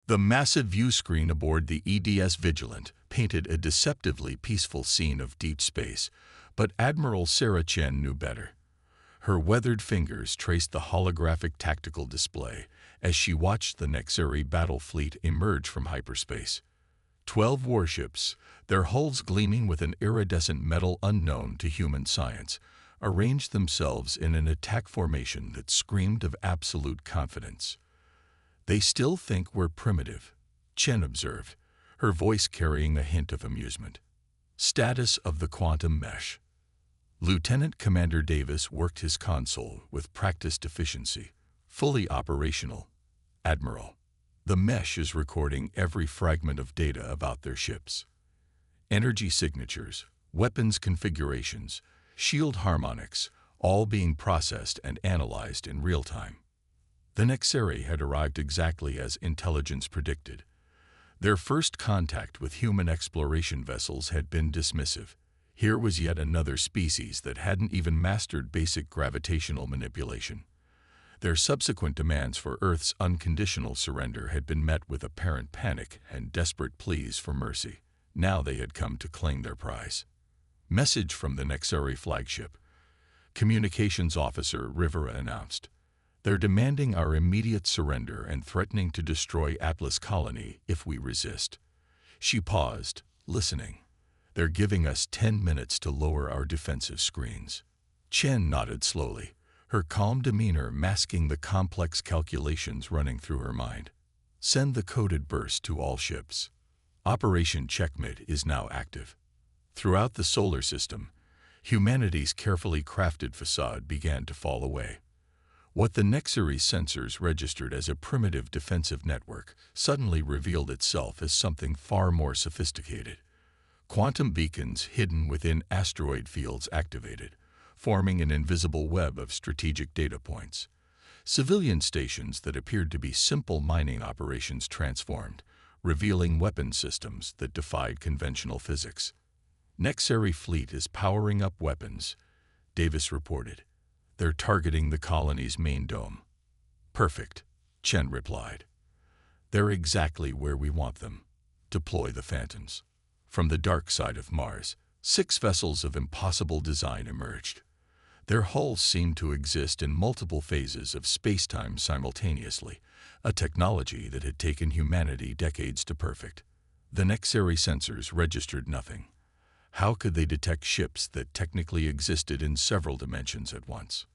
The massive view screen aboard the EDS Vigilant painted a deceptively peaceful scene of deep space, but Admiral Sarah Chen knew better. Her weathered fingers traced the holographic tactical display as she watched the Nexari battle fleet emerge from hyperspace. 12 warships, their hulls gleaming with an iridescent metal unknown to human science, arranged themselves in an attack formation that screamed of absolute confidence. "They still think we're primitive," Chen observed, her voice carrying a hint of amusement. Status of the quantum mesh. Lieutenant Commander Davis worked his console with practiced efficiency. Fully operational. Admiral. The mesh is recording every fragment of data about their ships. Energy signatures, weapons configurations, shield harmonics, all being processed and analyzed in real time. The Nexari had arrived exactly as intelligence predicted. Their first contact with human exploration vessels had been dismissive. Here was yet another species that hadn't even mastered basic gravitational manipulation. Their subsequent demands for Earth's unconditional surrender had been met with apparent panic and desperate pleas for mercy. Now they had come to claim their prize. Message from the Nexari flagship. Communications Officer Rivera announced. "They're demanding our immediate surrender and threatening to destroy Atlas Colony if we resist." She paused, listening. "They're giving us 10 minutes to lower our defensive screens." Chen nodded slowly, her calm demeanor masking the complex calculations running through her mind. "Send the coded burst to all ships. Operation Checkmate is now active." Throughout the solar system, humanity's carefully crafted facade began to fall away. What the Nexari sensors registered as a primitive defensive network suddenly revealed itself as something far more sophisticated. Quantum beacons hidden within asteroid fields activated, forming an invisible web of strategic data points. Civilian stations that appeared to be simple mining operations transformed, revealing weapon systems that defied conventional physics. "Nexari fleet is powering up weapons," Davis reported. "They're targeting the colony's main dome." "Perfect," Chen replied. "They're exactly where we want them. Deploy the Phantoms." From the dark side of Mars, 6 vessels of impossible design emerged. Their hulls seemed to exist in multiple phases of space-time simultaneously, a technology that had taken humanity decades to perfect. The Nexari sensors registered nothing. How could they detect ships that technically existed in several dimensions at once?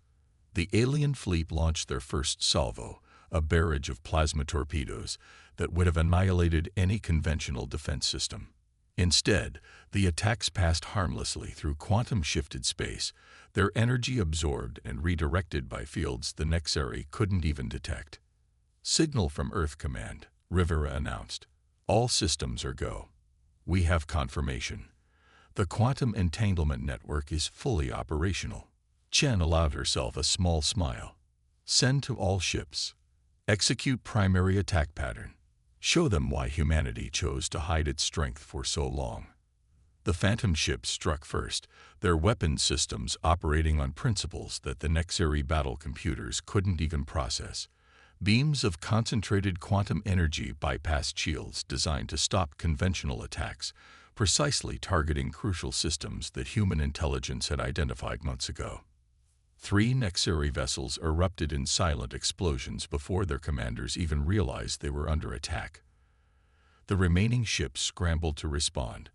The alien fleet launched their first salvo, a barrage of plasma torpedoes that would have annihilated any conventional defense system. Instead, the attacks passed harmlessly through quantum-shifted space, their energy absorbed and redirected by fields the Nexari couldn't even detect. "Signal from Earth Command," Rivera announced. "All systems are go. We have confirmation. The quantum entanglement network is fully operational." Chen allowed herself a small smile. "Send to all ships. Execute primary attack pattern. Show them why humanity chose to hide its strength for so long." The Phantom ships struck first, their weapons systems operating on principles that the Nexari battle computers couldn't even process. Beams of concentrated quantum energy bypassed shields designed to stop conventional attacks, precisely targeting crucial systems that human intelligence had identified months ago. 3 Nexari vessels erupted in silent explosions before their commanders even realized they were under attack. The remaining ships scrambled to respond,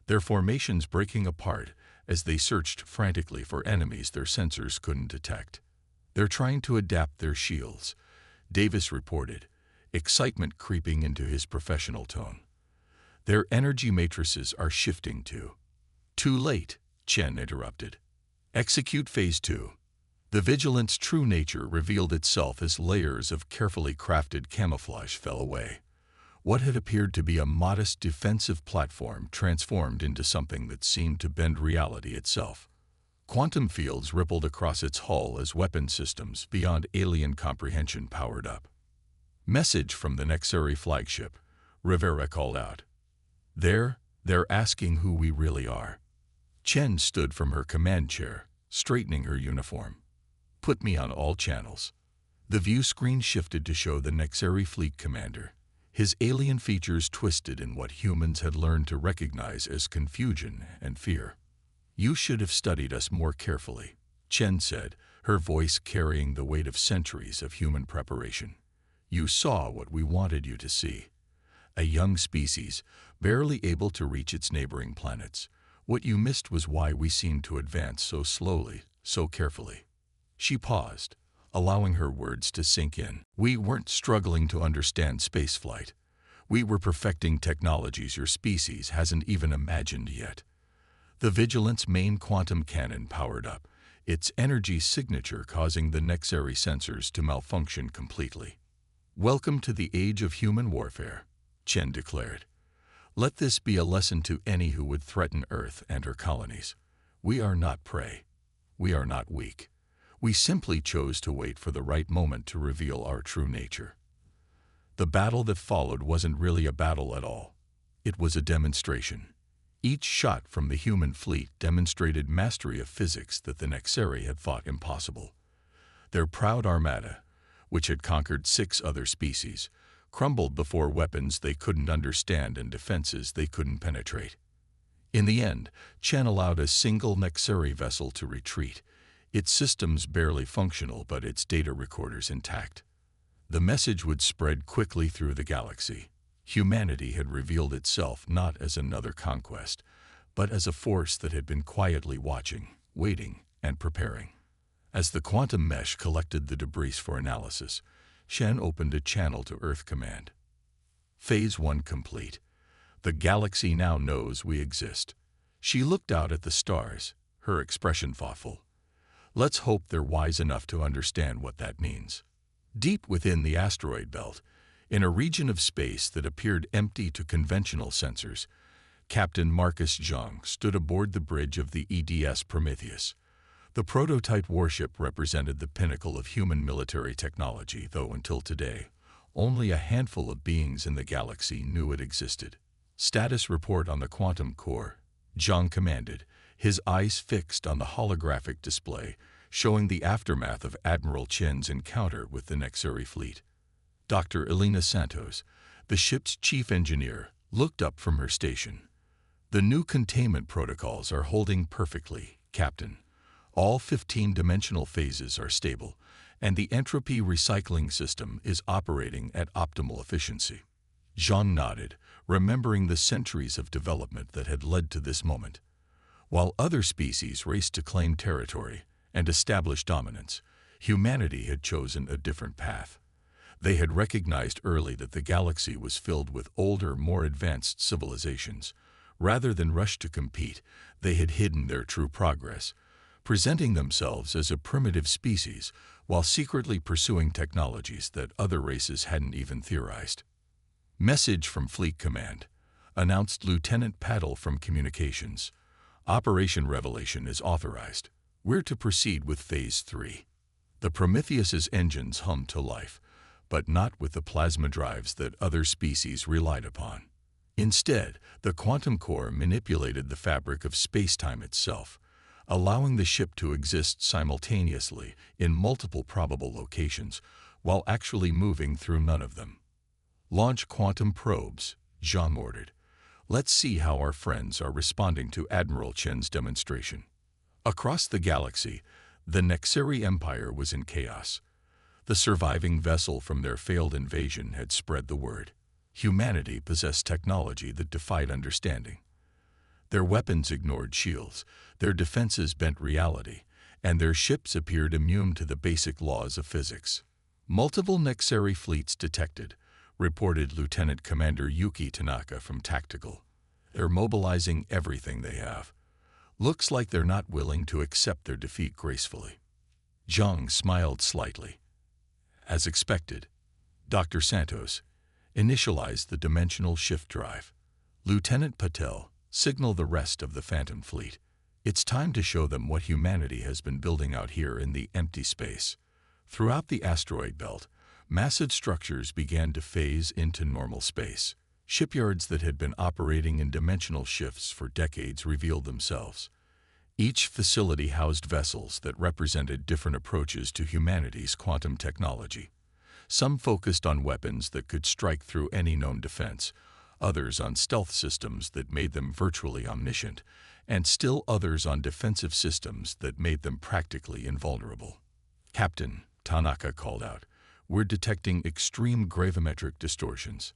their formations breaking apart as they searched frantically for enemies their sensors couldn't detect. "They're trying to adapt their shields," Davis reported, excitement creeping into his professional tone. "Their energy matrices are shifting too." "Too late," Chen interrupted. "Execute Phase 2. The Vigilant's true nature revealed itself as layers of carefully crafted camouflage fell away. What had appeared to be a modest defensive platform transformed into something that seemed to bend reality itself. Quantum fields rippled across its hull as weapon systems beyond alien comprehension powered up. "Message from the Nexari flagship," Rivera called out. They're asking who we really are." Chen stood from her command chair, straightening her uniform. "Put me on all channels." The view screen shifted to show the Nexari fleet commander. his alien features twisted in what humans had learned to recognize as confusion and fear. "You should have studied us more carefully," Chen said, her voice carrying the weight of centuries of human preparation. "You saw what we wanted you to see. A young species, barely able to reach its neighboring planets. What you missed was why we seemed to advance so slowly, so carefully." She paused, allowing her words to sink in. "We weren't struggling to understand spaceflight. We were perfecting technologies your species hasn't even imagined yet." The Vigilant's main quantum cannon powered up, its energy signature causing the Nexari sensors to malfunction completely. "Welcome to the age of human warfare," Chen declared. "Let this be a lesson to any who would threaten Earth and her colonies. We are not prey. We are not weak. We simply chose to wait for the right moment to reveal our true nature." The battle that followed wasn't really a battle at all. It was a demonstration. Each shot from the human fleet demonstrated mastery of physics that the Nexari had thought impossible. Their proud armada, which had conquered 6 other species, crumbled before weapons they couldn't understand and defenses they couldn't penetrate. In the end, Chen allowed a single Nexari vessel to retreat, its systems barely functional but its data recorders intact. The message would spread quickly through the galaxy. Humanity had revealed itself not as another conquest, but as a force that had been quietly watching, waiting, and preparing. As the quantum mesh collected the debris for analysis, Shen opened a channel to Earth Command. "Phase 1 complete. The galaxy now knows we exist." She looked out at the stars, her expression thoughtful. "Let's hope they're wise enough to understand what that means." Deep within the asteroid belt, in a region of space that appeared empty to conventional sensors, Captain Marcus Zhang stood aboard the bridge of the EDS Prometheus. The prototype warship represented the pinnacle of human military technology, though until today, only a handful of beings in the galaxy knew it existed. "Status report on the quantum core," Zhang commanded, his eyes fixed on the holographic display, showing the aftermath of Admiral Chen's encounter with the Nexari fleet. Dr. Elena Santos, the ship's chief engineer, looked up from her station. "The new containment protocols are holding perfectly, Captain. All 15-dimensional phases are stable, and the entropy recycling system is operating at optimal efficiency." Zhang nodded, remembering the centuries of development that had led to this moment. While other species raced to claim territory and establish dominance, humanity had chosen a different path. They had recognized early that the galaxy was filled with older, more advanced civilizations. Rather than rush to compete, they had hidden their true progress, presenting themselves as a primitive species while secretly pursuing technologies that other races hadn't even theorized. "Message from Fleet Command," announced Lieutenant Paddle from Communications. "Operation Revelation is authorized. We're to proceed with Phase 3. The Prometheus's engines hummed to life, but not with the plasma drives that other species relied upon. Instead, the quantum core manipulated the fabric of space-time itself, allowing the ship to exist simultaneously in multiple probable locations while actually moving through none of them. "Launch quantum probes," Zhang ordered. "Let's see how our friends are responding to Admiral Chen's demonstration." Across the galaxy, the Nexari Empire was in chaos. The surviving vessel from their failed invasion had spread the word. Humanity possessed technology that defied understanding. Their weapons ignored shields, their defenses bent reality, and their ships appeared immune to the basic laws of physics. "Multiple Nexari fleets detected," reported Lieutenant Commander Yuki Tanaka from Tactical. "They're mobilizing everything they have. Looks like they're not willing to accept their defeat gracefully." Zhang smiled slightly. As expected, Dr. Santos initialized the dimensional shift drive. "Lieutenant Patel, signal the rest of the Phantom Fleet. It's time to show them what humanity has been building out here in the empty space." Throughout the asteroid belt, massive structures began to phase into normal space. Shipyards that had been operating in dimensional shifts for decades revealed themselves. Each facility housed vessels that represented different approaches to humanity's quantum technology. Some focused on weapons that could strike through any known defense, others on stealth systems that made them virtually omniscient, and still others on defensive systems that made them practically invulnerable. "Captain," Tanaka called out, "we're detecting extreme gravimetric distortions.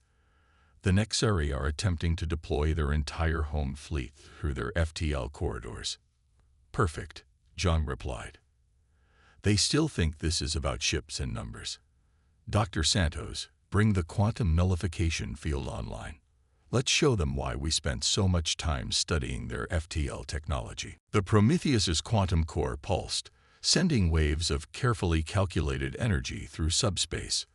The Nexari are attempting to deploy their entire home fleet through their FTL corridors." "Perfect," Zhang replied. "They still think this is about ships and numbers. Dr. Santos, bring the quantum nullification field online. Let's show them why we spent so much time studying their FTL technology." The Prometheus's quantum core pulsed, sending waves of carefully calculated energy through subspace.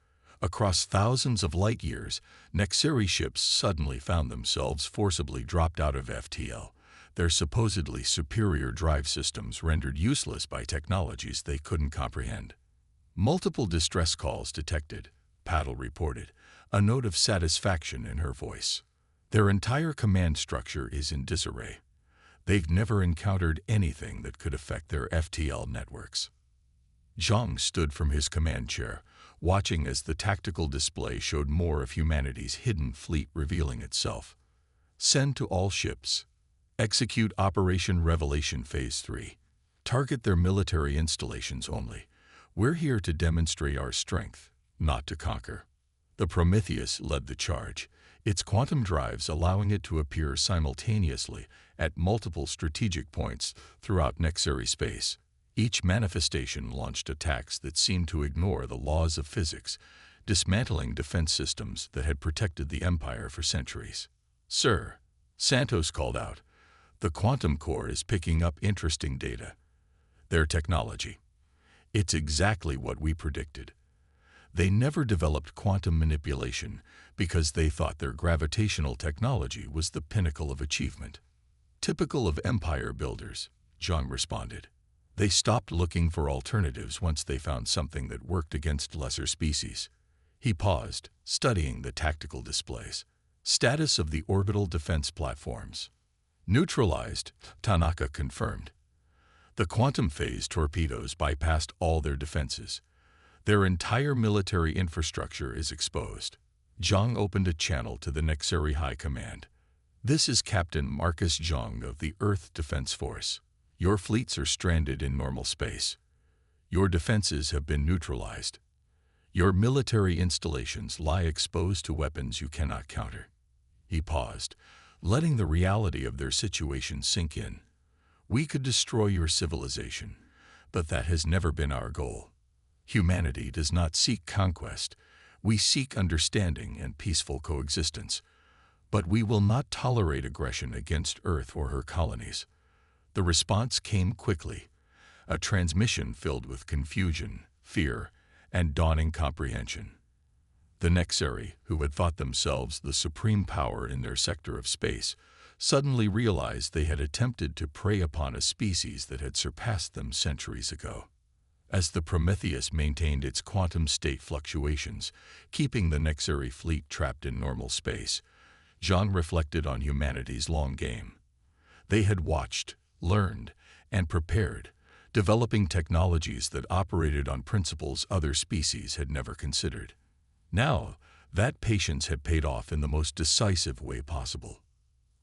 Across thousands of light years, Nexari ships suddenly found themselves forcibly dropped out of FTL, their supposedly superior drive systems rendered useless by technologies they couldn't comprehend. "Multiple distress calls detected," Paddle reported, a note of satisfaction in her voice. "Their entire command structure is in disarray. They've never encountered anything that could affect their FTL networks." Zhang stood from his command chair, watching as the tactical display showed more of humanity's hidden fleet revealing itself. "Send to all ships. Execute Operation Revelation Phase 3. Target their military installations only. We're here to demonstrate our strength, not to conquer." The Prometheus led the charge, its quantum drives allowing it to appear simultaneously at multiple strategic points throughout Nexari space. Each manifestation launched attacks that seemed to ignore the laws of physics, dismantling defense systems that had protected the Empire for centuries. "Sir," Santos called out, "the quantum core is picking up interesting data. Their technology. It's exactly what we predicted. They never developed quantum manipulation because they thought their gravitational technology was the pinnacle of achievement." "Typical of empire builders," Zhang responded. "They stopped looking for alternatives once they found something that worked against lesser species." He paused, studying the tactical displays. "Status of the orbital defense platforms." "Neutralized," Tanaka confirmed. "The quantum phase torpedoes bypassed all their defenses. Their entire military infrastructure is exposed." Zhang opened a channel to the Nexari High Command. "This is Captain Marcus Zhang of the Earth Defense Force. Your fleets are stranded in normal space. Your defenses have been neutralized. Your military installations lie exposed to weapons you cannot counter." He paused, letting the reality of their situation sink in. "We could destroy your civilization, but that has never been our goal. Humanity does not seek conquest. We seek understanding and peaceful coexistence. But we will not tolerate aggression against Earth or her colonies." The response came quickly, a transmission filled with confusion, fear, and dawning comprehension. The Nexari, who had thought themselves the supreme power in their sector of space, suddenly realized they had attempted to prey upon a species that had surpassed them centuries ago. As the Prometheus maintained its quantum state fluctuations, keeping the Nexari fleet trapped in normal space, Zhang reflected on humanity's long game. They had watched, learned, and prepared, developing technologies that operated on principles other species had never considered. Now, that patience had paid off in the most decisive way possible.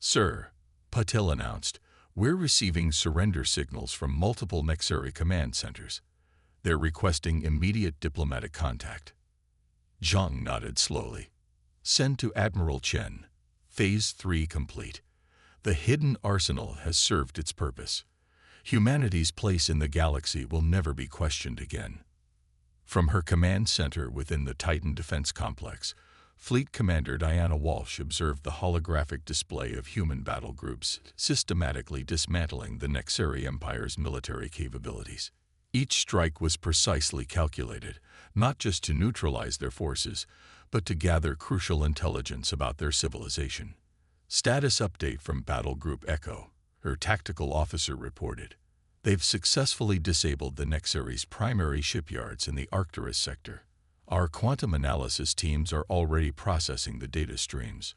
"Sir," Patil announced, "we're receiving surrender signals from multiple Nexari command centers. They're requesting immediate diplomatic contact." Zhang nodded slowly. "Send to Admiral Chen. Phase 3 complete. The hidden arsenal has served its purpose. Humanity's place in the galaxy will never be questioned again." From her command center within the Titan Defense Complex, Fleet Commander Diana Walsh observed the holographic display of human battle groups systematically dismantling the Nexari Empire's military capabilities. Each strike was precisely calculated, not just to neutralize their forces, but to gather crucial intelligence about their civilization. "Status update from Battle Group Echo," her tactical officer reported. "They've successfully disabled the Nexari's primary shipyards in the Arcturus sector. Our quantum analysis teams are already processing the data streams."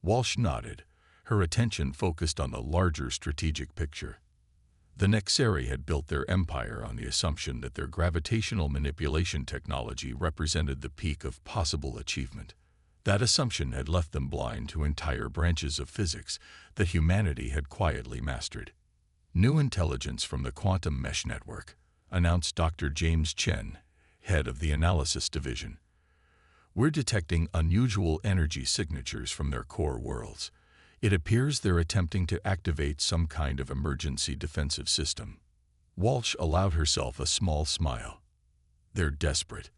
Walsh nodded, her attention focused on the larger strategic picture. The Nexeri had built their empire on the assumption that their gravitational manipulation technology represented the peak of possible achievement. That assumption had left them blind to entire branches of physics that humanity had quietly mastered. New intelligence from the quantum mesh network, announced Dr. James Chen, head of the analysis division. We're detecting unusual energy signatures from their core worlds. It appears they're attempting to activate some kind of emergency defensive system. Walsh allowed herself a small smile. They're desperate.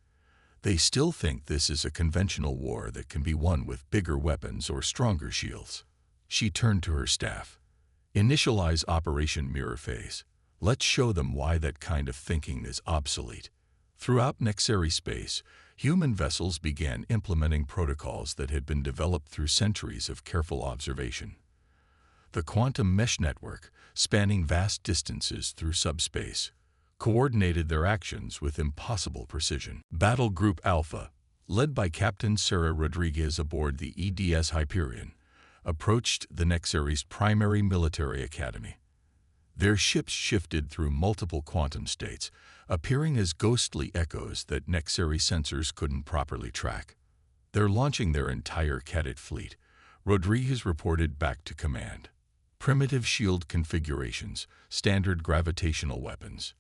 They still think this is a conventional war that can be won with bigger weapons or stronger shields. She turned to her staff. Initialize Operation Mirror Phase. Let's show them why that kind of thinking is obsolete. Throughout Nexeri space, human vessels began implementing protocols that had been developed through centuries of careful observation. The quantum mesh network, spanning vast distances through subspace, coordinated their actions with impossible precision. Battle Group Alpha, led by Captain Sarah Rodriguez aboard the EDS Hyperion, approached the Nexeri's primary military academy. Their ships shifted through multiple quantum states, appearing as ghostly echoes that Nexeri sensors couldn't properly track. They're launching their entire cadet fleet, Rodriguez reported back to command. Primitive shield configurations, standard gravitational weapons.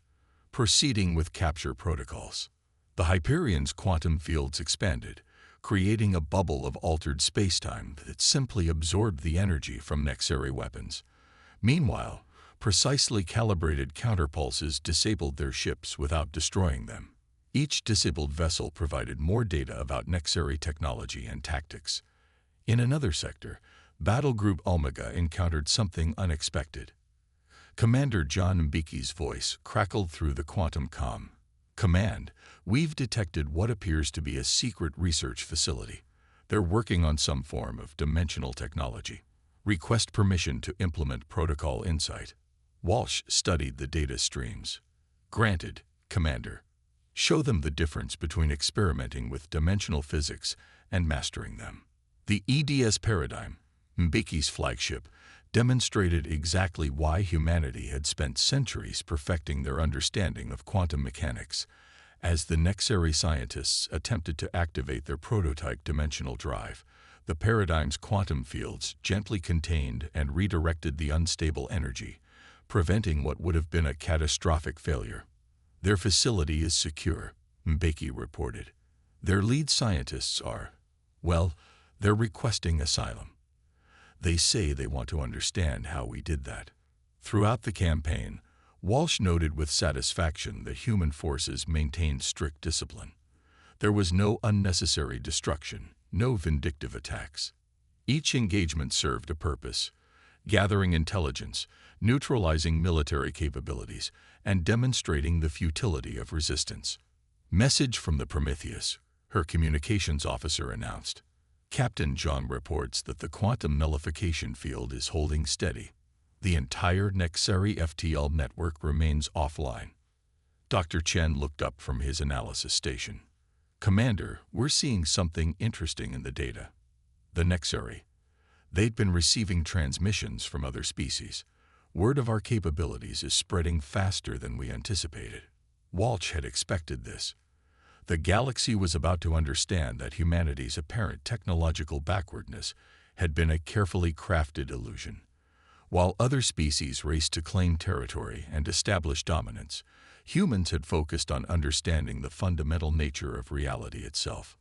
Proceeding with capture protocols. The Hyperion's quantum fields expanded, creating a bubble of altered spacetime that simply absorbed the energy from Nexeri weapons. Meanwhile, precisely calibrated counterpulses disabled their ships without destroying them. Each disabled vessel provided more data about Nexeri technology and tactics. In another sector, Battle Group Omega encountered something unexpected. Commander John Mbiki's voice crackled through the quantum comm. Command, we've detected what appears to be a secret research facility. They're working on some form of dimensional technology. Request permission to implement Protocol Insight. Walsh studied the data streams. Granted, Commander. Show them the difference between experimenting with dimensional physics and mastering them. The EDS paradigm, Mbiki's flagship, demonstrated exactly why humanity had spent centuries perfecting their understanding of quantum mechanics. As the Nexeri scientists attempted to activate their prototype dimensional drive, the paradigm's quantum fields gently contained and redirected the unstable energy, preventing what would have been a catastrophic failure. Their facility is secure, Mbeki reported. Their lead scientists are, well, they're requesting asylum. They say they want to understand how we did that. Throughout the campaign, Walsh noted with satisfaction that human forces maintained strict discipline. There was no unnecessary destruction, no vindictive attacks. Each engagement served a purpose: gathering intelligence, neutralizing military capabilities, and demonstrating the futility of resistance. Message from the Prometheus, her communications officer announced. Captain John reports that the quantum nullification field is holding steady. The entire Nexeri FTL network remains offline. Dr. Chen looked up from his analysis station. Commander, we're seeing something interesting in the data. The Nexeri. They'd been receiving transmissions from other species. Word of our capabilities is spreading faster than we anticipated. Walsh had expected this. The galaxy was about to understand that humanity's apparent technological backwardness had been a carefully crafted illusion. While other species raced to claim territory and establish dominance, humans had focused on understanding the fundamental nature of reality itself.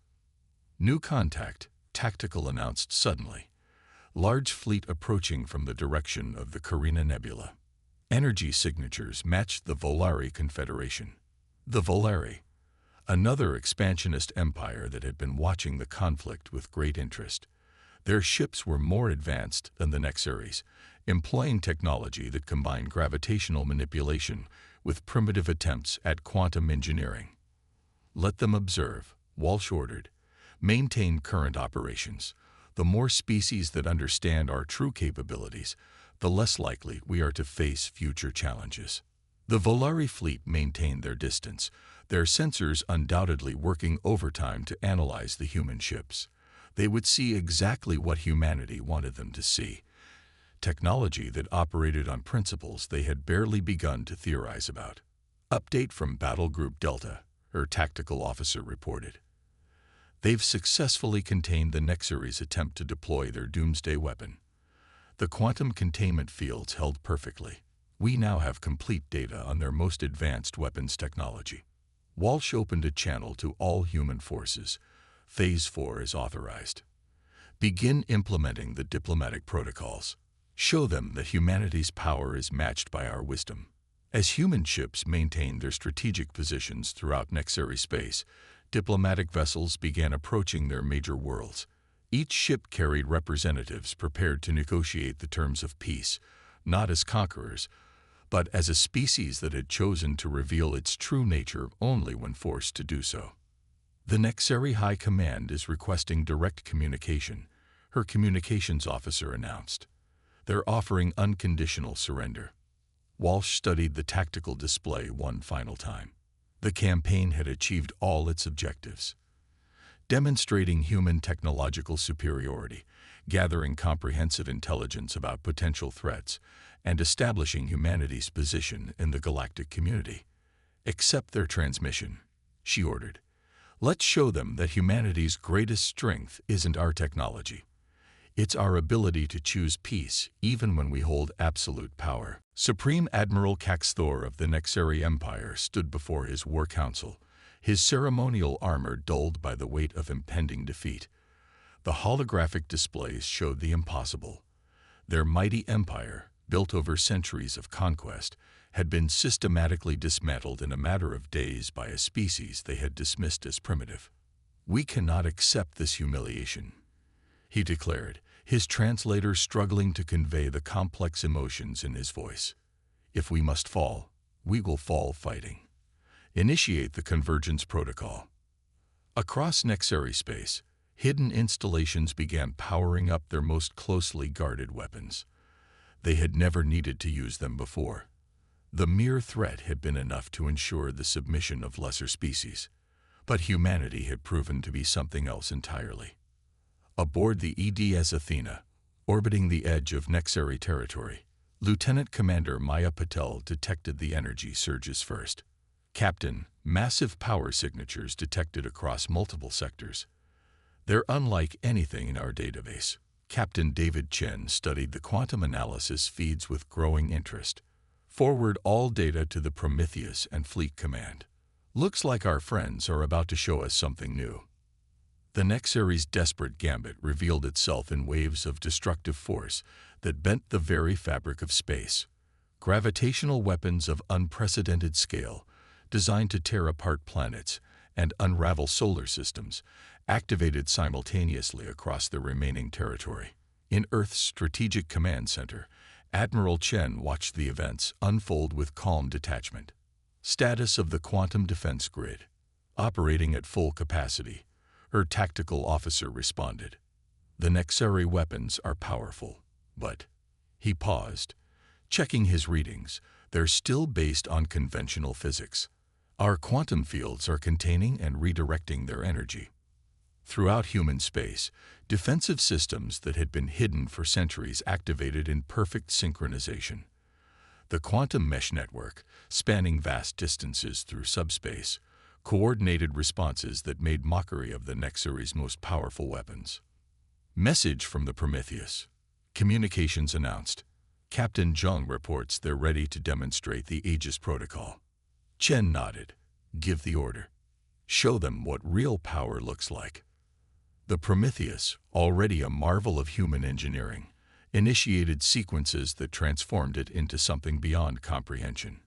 New contact, Tactical announced suddenly. Large fleet approaching from the direction of the Carina Nebula. Energy signatures matched the Volari Confederation. The Volari, another expansionist empire that had been watching the conflict with great interest. Their ships were more advanced than the Nexeris, employing technology that combined gravitational manipulation with primitive attempts at quantum engineering. Let them observe, Walsh ordered. Maintain current operations. The more species that understand our true capabilities, the less likely we are to face future challenges. The Volari fleet maintained their distance, their sensors undoubtedly working overtime to analyze the human ships. They would see exactly what humanity wanted them to see. technology that operated on principles they had barely begun to theorize about. Update from Battle Group Delta, her tactical officer reported. They've successfully contained the Nexary's attempt to deploy their doomsday weapon. The quantum containment fields held perfectly. We now have complete data on their most advanced weapons technology. Walsh opened a channel to all human forces. Phase 4 is authorized. Begin implementing the diplomatic protocols. Show them that humanity's power is matched by our wisdom. As human ships maintained their strategic positions throughout Nexary space, diplomatic vessels began approaching their major worlds. Each ship carried representatives prepared to negotiate the terms of peace, not as conquerors, but as a species that had chosen to reveal its true nature only when forced to do so. The Nexary High Command is requesting direct communication, her communications officer announced. They're offering unconditional surrender. Walsh studied the tactical display one final time. The campaign had achieved all its objectives. Demonstrating human technological superiority, gathering comprehensive intelligence about potential threats, and establishing humanity's position in the galactic community. Accept their transmission, she ordered. Let's show them that humanity's greatest strength isn't our technology. It's our ability to choose peace even when we hold absolute power. Supreme Admiral Caxthor of the Nexary Empire stood before his war council, his ceremonial armor dulled by the weight of impending defeat. The holographic displays showed the impossible. Their mighty empire, built over centuries of conquest, had been systematically dismantled in a matter of days by a species they had dismissed as primitive. We cannot accept this humiliation, he declared, his translator struggling to convey the complex emotions in his voice. If we must fall, we will fall fighting. Initiate the convergence protocol. Across Nexary space, hidden installations began powering up their most closely guarded weapons. They had never needed to use them before. The mere threat had been enough to ensure the submission of lesser species. But humanity had proven to be something else entirely. Aboard the EDS Athena, orbiting the edge of Nexary territory, Lieutenant Commander Maya Patel detected the energy surges first. Captain, massive power signatures detected across multiple sectors. They're unlike anything in our database. Captain David Chen studied the quantum analysis feeds with growing interest. Forward all data to the Prometheus and Fleet Command. Looks like our friends are about to show us something new. The Nexary's desperate gambit revealed itself in waves of destructive force that bent the very fabric of space. Gravitational weapons of unprecedented scale, designed to tear apart planets and unravel solar systems, activated simultaneously across the remaining territory. In Earth's Strategic Command Center, Admiral Chen watched the events unfold with calm detachment. Status of the quantum defense grid. Operating at full capacity, her tactical officer responded. The Nexary weapons are powerful, but... He paused. Checking his readings, they're still based on conventional physics. Our quantum fields are containing and redirecting their energy. Throughout human space, defensive systems that had been hidden for centuries activated in perfect synchronization. The quantum mesh network, spanning vast distances through subspace, coordinated responses that made mockery of the Nexary's most powerful weapons. Message from the Prometheus. Communications announced. Captain Zheng reports they're ready to demonstrate the Aegis Protocol. Chen nodded. Give the order. Show them what real power looks like. The Prometheus, already a marvel of human engineering, initiated sequences that transformed it into something beyond comprehension.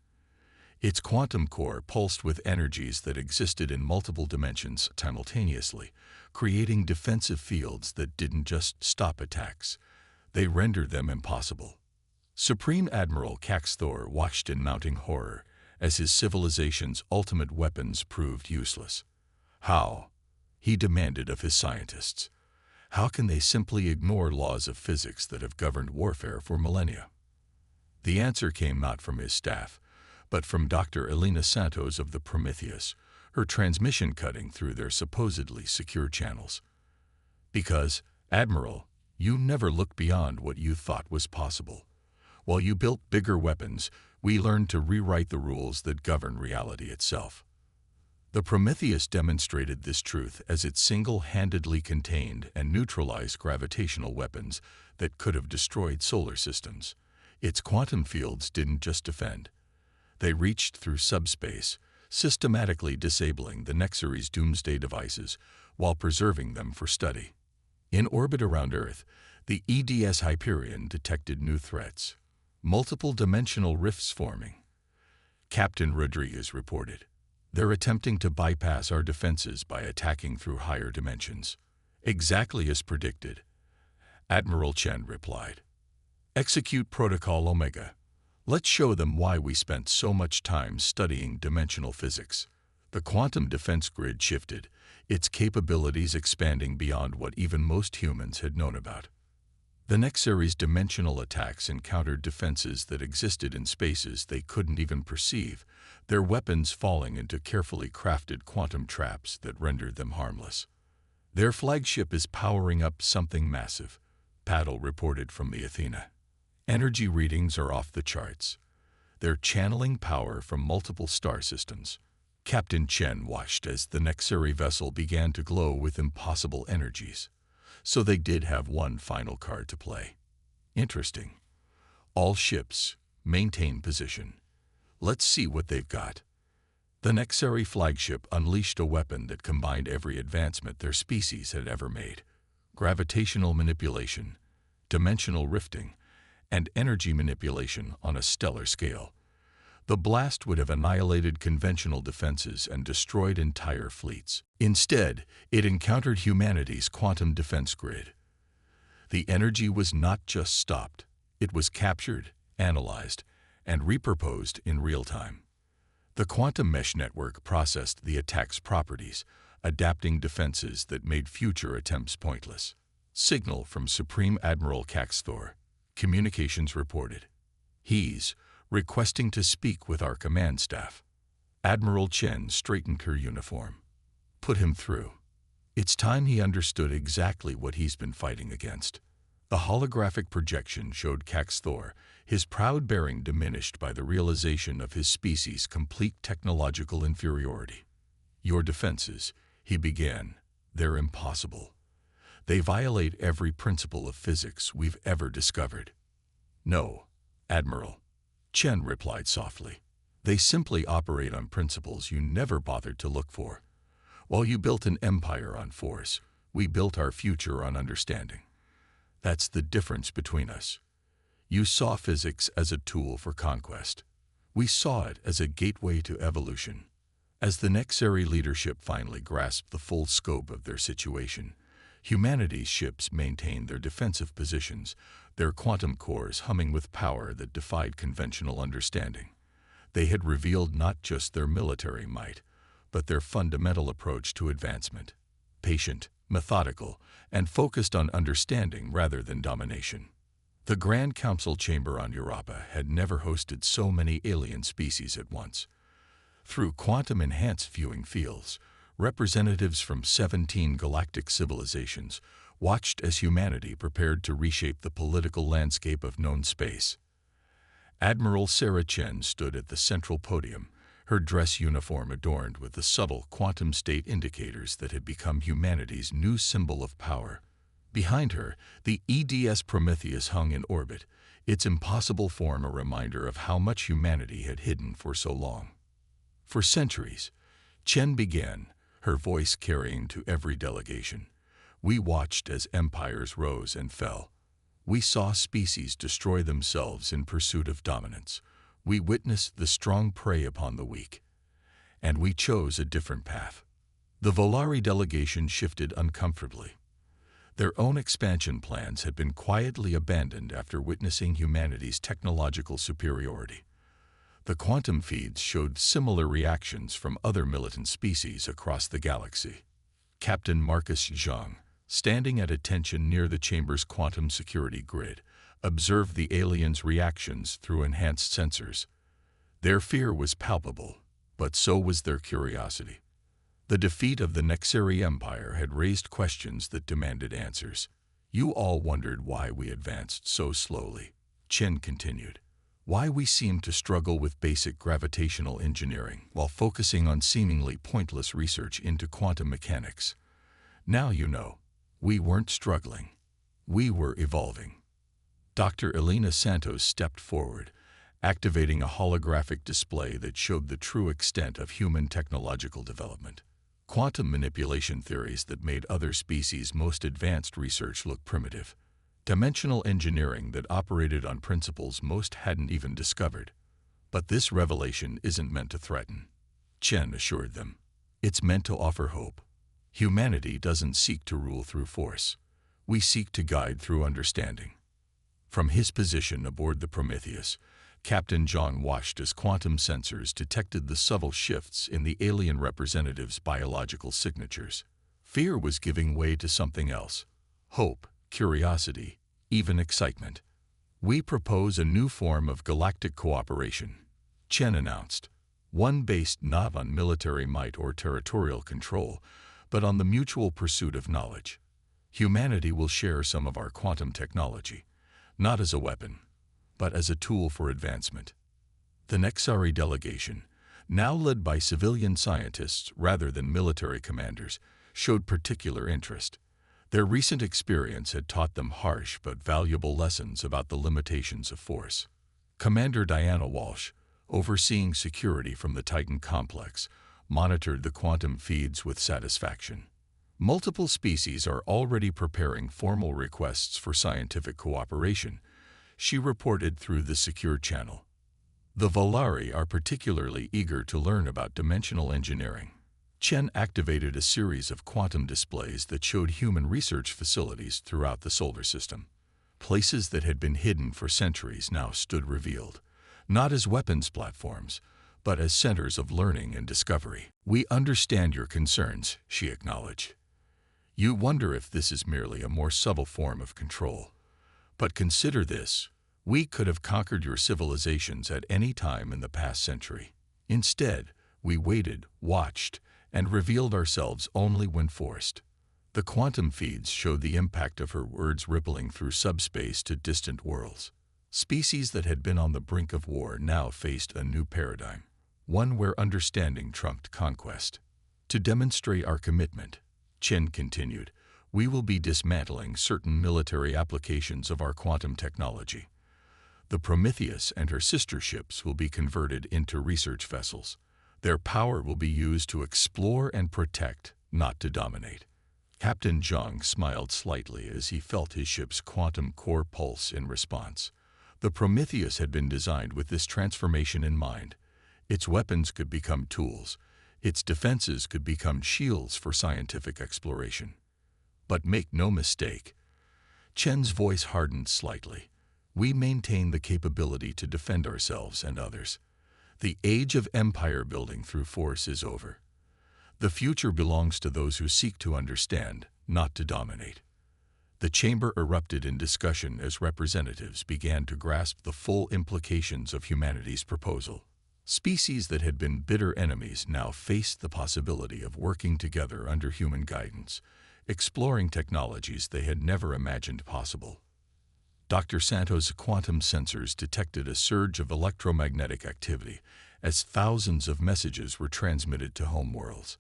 Its quantum core pulsed with energies that existed in multiple dimensions simultaneously, creating defensive fields that didn't just stop attacks. They rendered them impossible. Supreme Admiral Caxthor watched in mounting horror as his civilization's ultimate weapons proved useless. How? He demanded of his scientists. How can they simply ignore laws of physics that have governed warfare for millennia? The answer came not from his staff, but from Dr. Elena Santos of the Prometheus, her transmission cutting through their supposedly secure channels. Because, Admiral, You never look beyond what you thought was possible. While you built bigger weapons, we learned to rewrite the rules that govern reality itself. The Prometheus demonstrated this truth as it single-handedly contained and neutralized gravitational weapons that could have destroyed solar systems. Its quantum fields didn't just defend. They reached through subspace, systematically disabling the Nexary's doomsday devices while preserving them for study. In orbit around Earth, the EDS Hyperion detected new threats, multiple dimensional rifts forming. Captain Rodriguez reported, "They're attempting to bypass our defenses by attacking through higher dimensions." Exactly as predicted, Admiral Chen replied. "Execute Protocol Omega. Let's show them why we spent so much time studying dimensional physics." The quantum defense grid shifted, its capabilities expanding beyond what even most humans had known about. The Nexary's dimensional attacks encountered defenses that existed in spaces they couldn't even perceive, their weapons falling into carefully crafted quantum traps that rendered them harmless. "Their flagship is powering up something massive," Paddle reported from the Athena. "Energy readings are off the charts. They're channeling power from multiple star systems." Captain Chen watched as the Nexary vessel began to glow with impossible energies. So they did have one final card to play. Interesting. "All ships, maintain position. Let's see what they've got." The Nexary flagship unleashed a weapon that combined every advancement their species had ever made: gravitational manipulation, dimensional rifting, and energy manipulation on a stellar scale. The blast would have annihilated conventional defenses and destroyed entire fleets. Instead, it encountered humanity's quantum defense grid. The energy was not just stopped, it was captured, analyzed, and repurposed in real time. The quantum mesh network processed the attack's properties, adapting defenses that made future attempts pointless. Signal from Supreme Admiral Caxthor. Communications reported. "He's requesting to speak with our command staff." Admiral Chen straightened her uniform. "Put him through." It's time he understood exactly what he's been fighting against. The holographic projection showed Caxthor, his proud bearing diminished by the realization of his species' complete technological inferiority. "Your defenses," he began, "they're impossible. They violate every principle of physics we've ever discovered." "No, Admiral," Chen replied softly. "They simply operate on principles you never bothered to look for. While you built an empire on force, we built our future on understanding. That's the difference between us. You saw physics as a tool for conquest. We saw it as a gateway to evolution." As the Nexary leadership finally grasped the full scope of their situation, humanity's ships maintained their defensive positions, their quantum cores humming with power that defied conventional understanding. They had revealed not just their military might, but their fundamental approach to advancement: patient, methodical, and focused on understanding rather than domination. The Grand Council chamber on Europa had never hosted so many alien species at once. Through quantum-enhanced viewing fields, representatives from 17 galactic civilizations watched as humanity prepared to reshape the political landscape of known space. Admiral Sarah Chen stood at the central podium, her dress uniform adorned with the subtle quantum state indicators that had become humanity's new symbol of power. Behind her, the EDS Prometheus hung in orbit, its impossible form a reminder of how much humanity had hidden for so long. For centuries, Chen began, her voice carrying to every delegation. We watched as empires rose and fell. We saw species destroy themselves in pursuit of dominance. We witnessed the strong prey upon the weak. And we chose a different path. The Volari delegation shifted uncomfortably. Their own expansion plans had been quietly abandoned after witnessing humanity's technological superiority. The quantum feeds showed similar reactions from other militant species across the galaxy. Captain Marcus Zhang, standing at attention near the chamber's quantum security grid, observed the aliens' reactions through enhanced sensors. Their fear was palpable, but so was their curiosity. The defeat of the Nexary Empire had raised questions that demanded answers. You all wondered why we advanced so slowly, Chen continued. Why we seemed to struggle with basic gravitational engineering while focusing on seemingly pointless research into quantum mechanics. Now you know, we weren't struggling. We were evolving. Dr. Elena Santos stepped forward, activating a holographic display that showed the true extent of human technological development. Quantum manipulation theories that made other species' most advanced research look primitive. Dimensional engineering that operated on principles most hadn't even discovered. But this revelation isn't meant to threaten, Chen assured them. It's meant to offer hope. Humanity doesn't seek to rule through force. We seek to guide through understanding. From his position aboard the Prometheus, Captain John watched as quantum sensors detected the subtle shifts in the alien representative's biological signatures. Fear was giving way to something else: hope, curiosity, even excitement. We propose a new form of galactic cooperation, Chen announced, one based not on military might or territorial control, but on the mutual pursuit of knowledge. Humanity will share some of our quantum technology, not as a weapon, but as a tool for advancement. The Nexari delegation, now led by civilian scientists rather than military commanders, showed particular interest. Their recent experience had taught them harsh but valuable lessons about the limitations of force. Commander Diana Walsh, overseeing security from the Titan complex, monitored the quantum feeds with satisfaction. Multiple species are already preparing formal requests for scientific cooperation, she reported through the secure channel. The Volari are particularly eager to learn about dimensional engineering. Chen activated a series of quantum displays that showed human research facilities throughout the solar system. Places that had been hidden for centuries now stood revealed, not as weapons platforms, but as centers of learning and discovery. We understand your concerns, she acknowledged. You wonder if this is merely a more subtle form of control. But consider this: we could have conquered your civilizations at any time in the past century. Instead, we waited, watched, and revealed ourselves only when forced. The quantum feeds showed the impact of her words rippling through subspace to distant worlds. Species that had been on the brink of war now faced a new paradigm, one where understanding trumped conquest. To demonstrate our commitment, Chen continued, we will be dismantling certain military applications of our quantum technology. The Prometheus and her sister ships will be converted into research vessels. Their power will be used to explore and protect, not to dominate. Captain Zhang smiled slightly as he felt his ship's quantum core pulse in response. The Prometheus had been designed with this transformation in mind. Its weapons could become tools. Its defenses could become shields for scientific exploration. But make no mistake. Chen's voice hardened slightly. We maintain the capability to defend ourselves and others. The age of empire building through force is over. The future belongs to those who seek to understand, not to dominate. The chamber erupted in discussion as representatives began to grasp the full implications of humanity's proposal. Species that had been bitter enemies now faced the possibility of working together under human guidance, exploring technologies they had never imagined possible. Dr. Santos' quantum sensors detected a surge of electromagnetic activity as thousands of messages were transmitted to homeworlds.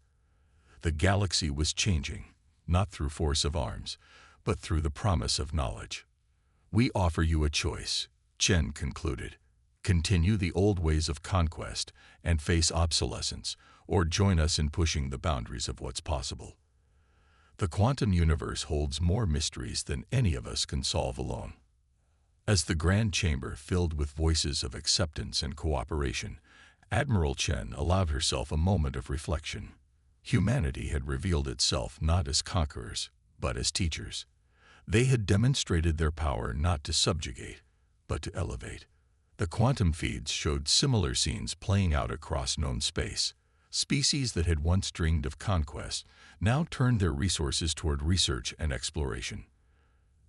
The galaxy was changing, not through force of arms, but through the promise of knowledge. We offer you a choice, Chen concluded. Continue the old ways of conquest and face obsolescence, or join us in pushing the boundaries of what's possible. The quantum universe holds more mysteries than any of us can solve alone. As the grand chamber filled with voices of acceptance and cooperation, Admiral Chen allowed herself a moment of reflection. Humanity had revealed itself not as conquerors, but as teachers. They had demonstrated their power not to subjugate, but to elevate. The quantum feeds showed similar scenes playing out across known space. Species that had once dreamed of conquest now turned their resources toward research and exploration.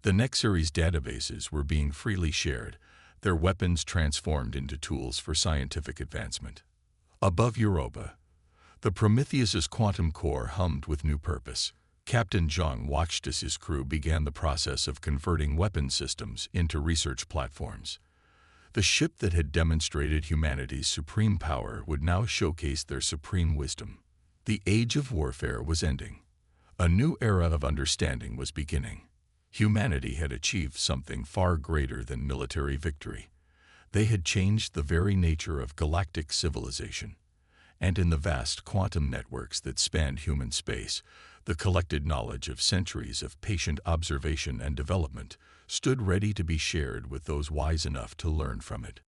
The Nexari's databases were being freely shared, their weapons transformed into tools for scientific advancement. Above Europa, the Prometheus's quantum core hummed with new purpose. Captain Zhang watched as his crew began the process of converting weapon systems into research platforms. The ship that had demonstrated humanity's supreme power would now showcase their supreme wisdom. The age of warfare was ending. A new era of understanding was beginning. Humanity had achieved something far greater than military victory. They had changed the very nature of galactic civilization. And in the vast quantum networks that spanned human space, the collected knowledge of centuries of patient observation and development stood ready to be shared with those wise enough to learn from it.